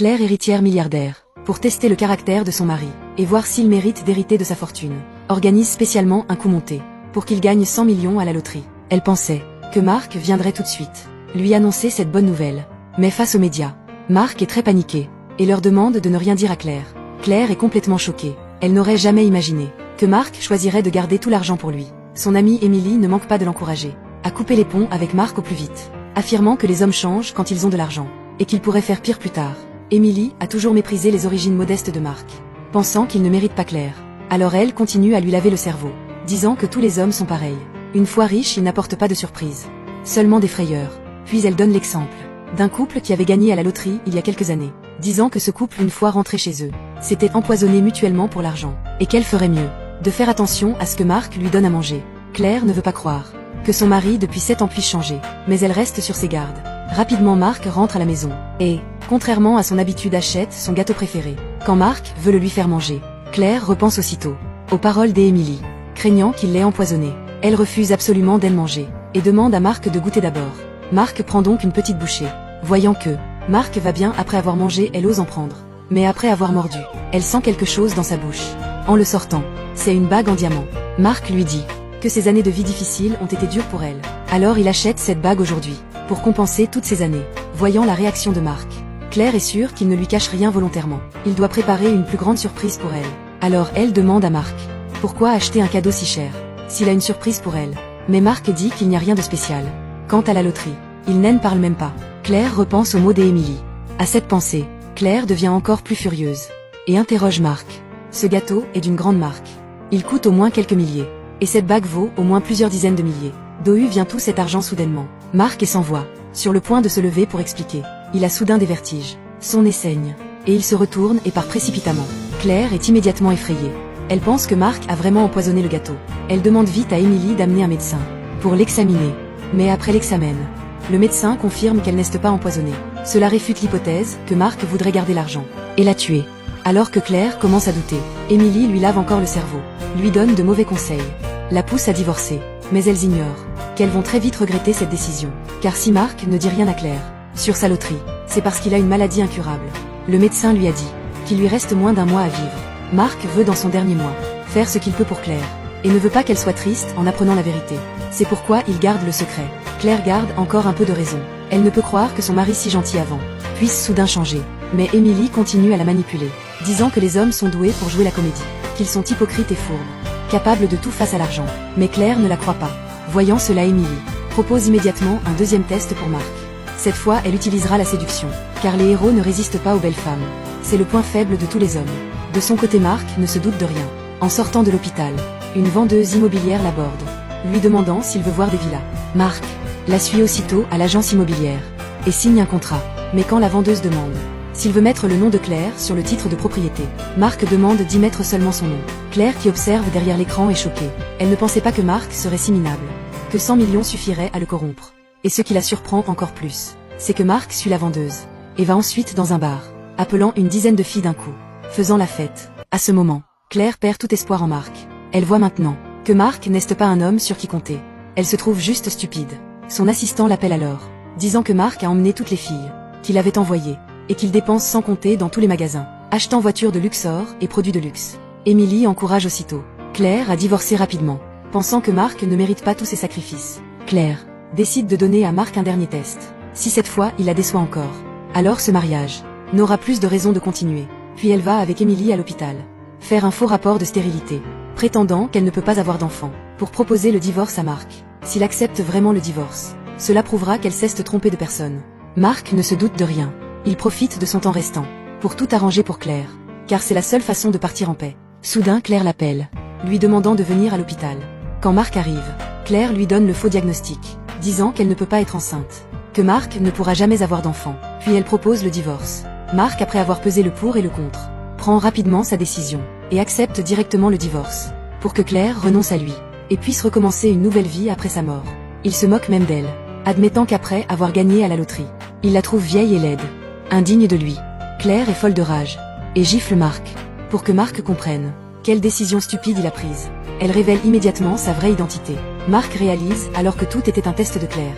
Claire héritière milliardaire, pour tester le caractère de son mari, et voir s'il mérite d'hériter de sa fortune, organise spécialement un coup monté, pour qu'il gagne 100 millions à la loterie. Elle pensait que Marc viendrait tout de suite lui annoncer cette bonne nouvelle. Mais face aux médias, Marc est très paniqué, et leur demande de ne rien dire à Claire. Claire est complètement choquée. Elle n'aurait jamais imaginé que Marc choisirait de garder tout l'argent pour lui. Son amie Émilie ne manque pas de l'encourager à couper les ponts avec Marc au plus vite, affirmant que les hommes changent quand ils ont de l'argent, et qu'ils pourraient faire pire plus tard. Émilie a toujours méprisé les origines modestes de Marc, pensant qu'il ne mérite pas Claire. Alors elle continue à lui laver le cerveau, disant que tous les hommes sont pareils. Une fois riches, ils n'apportent pas de surprise, seulement des frayeurs. Puis elle donne l'exemple d'un couple qui avait gagné à la loterie il y a quelques années, disant que ce couple, une fois rentré chez eux, s'était empoisonné mutuellement pour l'argent, et qu'elle ferait mieux de faire attention à ce que Marc lui donne à manger. Claire ne veut pas croire que son mari depuis 7 ans puisse changer, mais elle reste sur ses gardes. Rapidement Marc rentre à la maison, et, contrairement à son habitude, achète son gâteau préféré. Quand Marc veut le lui faire manger, Claire repense aussitôt aux paroles d'Émilie, craignant qu'il l'ait empoisonné. Elle refuse absolument d'en manger, et demande à Marc de goûter d'abord. Marc prend donc une petite bouchée. Voyant que Marc va bien après avoir mangé, elle ose en prendre. Mais après avoir mordu, elle sent quelque chose dans sa bouche. En le sortant, c'est une bague en diamant. Marc lui dit que ses années de vie difficiles ont été dures pour elle. Alors il achète cette bague aujourd'hui, pour compenser toutes ces années. Voyant la réaction de Marc, Claire est sûre qu'il ne lui cache rien volontairement. Il doit préparer une plus grande surprise pour elle. Alors elle demande à Marc pourquoi acheter un cadeau si cher, s'il a une surprise pour elle. Mais Marc dit qu'il n'y a rien de spécial. Quant à la loterie, il n'en parle même pas. Claire repense aux mots d'Émilie. À cette pensée, Claire devient encore plus furieuse, et interroge Marc. Ce gâteau est d'une grande marque. Il coûte au moins quelques milliers, et cette bague vaut au moins plusieurs dizaines de milliers. D'où vient tout cet argent soudainement? Marc est sans voix, sur le point de se lever pour expliquer. Il a soudain des vertiges. Son nez saigne, et il se retourne et part précipitamment. Claire est immédiatement effrayée. Elle pense que Marc a vraiment empoisonné le gâteau. Elle demande vite à Émilie d'amener un médecin pour l'examiner. Mais après l'examen, le médecin confirme qu'elle n'est pas empoisonnée. Cela réfute l'hypothèse que Marc voudrait garder l'argent et la tuer. Alors que Claire commence à douter, Émilie lui lave encore le cerveau, lui donne de mauvais conseils, la pousse à divorcer. Mais elles ignorent qu'elles vont très vite regretter cette décision. Car si Marc ne dit rien à Claire sur sa loterie, c'est parce qu'il a une maladie incurable. Le médecin lui a dit qu'il lui reste moins d'un mois à vivre. Marc veut dans son dernier mois faire ce qu'il peut pour Claire, et ne veut pas qu'elle soit triste en apprenant la vérité. C'est pourquoi il garde le secret. Claire garde encore un peu de raison. Elle ne peut croire que son mari si gentil avant puisse soudain changer. Mais Émilie continue à la manipuler, disant que les hommes sont doués pour jouer la comédie, qu'ils sont hypocrites et fourbes, capables de tout face à l'argent. Mais Claire ne la croit pas. Voyant cela, Émilie propose immédiatement un deuxième test pour Marc. Cette fois, elle utilisera la séduction, car les héros ne résistent pas aux belles femmes. C'est le point faible de tous les hommes. De son côté, Marc ne se doute de rien. En sortant de l'hôpital, une vendeuse immobilière l'aborde, lui demandant s'il veut voir des villas. Marc la suit aussitôt à l'agence immobilière et signe un contrat. Mais quand la vendeuse demande s'il veut mettre le nom de Claire sur le titre de propriété, Marc demande d'y mettre seulement son nom. Claire, qui observe derrière l'écran, est choquée. Elle ne pensait pas que Marc serait si minable, que 100 millions suffiraient à le corrompre. Et ce qui la surprend encore plus, c'est que Marc suit la vendeuse et va ensuite dans un bar, appelant une dizaine de filles d'un coup, faisant la fête. À ce moment, Claire perd tout espoir en Marc. Elle voit maintenant que Marc n'est pas un homme sur qui compter. Elle se trouve juste stupide. Son assistant l'appelle alors, disant que Marc a emmené toutes les filles qu'il avait envoyées, et qu'il dépense sans compter dans tous les magasins, achetant voitures de Luxor et produits de luxe. Émilie encourage aussitôt Claire à divorcer rapidement, pensant que Marc ne mérite pas tous ses sacrifices. Claire décide de donner à Marc un dernier test. Si cette fois il la déçoit encore, alors ce mariage n'aura plus de raison de continuer. Puis elle va avec Émilie à l'hôpital faire un faux rapport de stérilité, prétendant qu'elle ne peut pas avoir d'enfant, pour proposer le divorce à Marc. S'il accepte vraiment le divorce, cela prouvera qu'elle cesse de tromper de personne. Marc ne se doute de rien. Il profite de son temps restant pour tout arranger pour Claire, car c'est la seule façon de partir en paix. Soudain, Claire l'appelle, lui demandant de venir à l'hôpital. Quand Marc arrive, Claire lui donne le faux diagnostic, disant qu'elle ne peut pas être enceinte, que Marc ne pourra jamais avoir d'enfant. Puis elle propose le divorce. Marc, après avoir pesé le pour et le contre, prend rapidement sa décision et accepte directement le divorce, pour que Claire renonce à lui et puisse recommencer une nouvelle vie après sa mort. Il se moque même d'elle, admettant qu'après avoir gagné à la loterie, il la trouve vieille et laide, indigne de lui. Claire est folle de rage et gifle Marc, pour que Marc comprenne quelle décision stupide il a prise. Elle révèle immédiatement sa vraie identité. Marc réalise alors que tout était un test de Claire.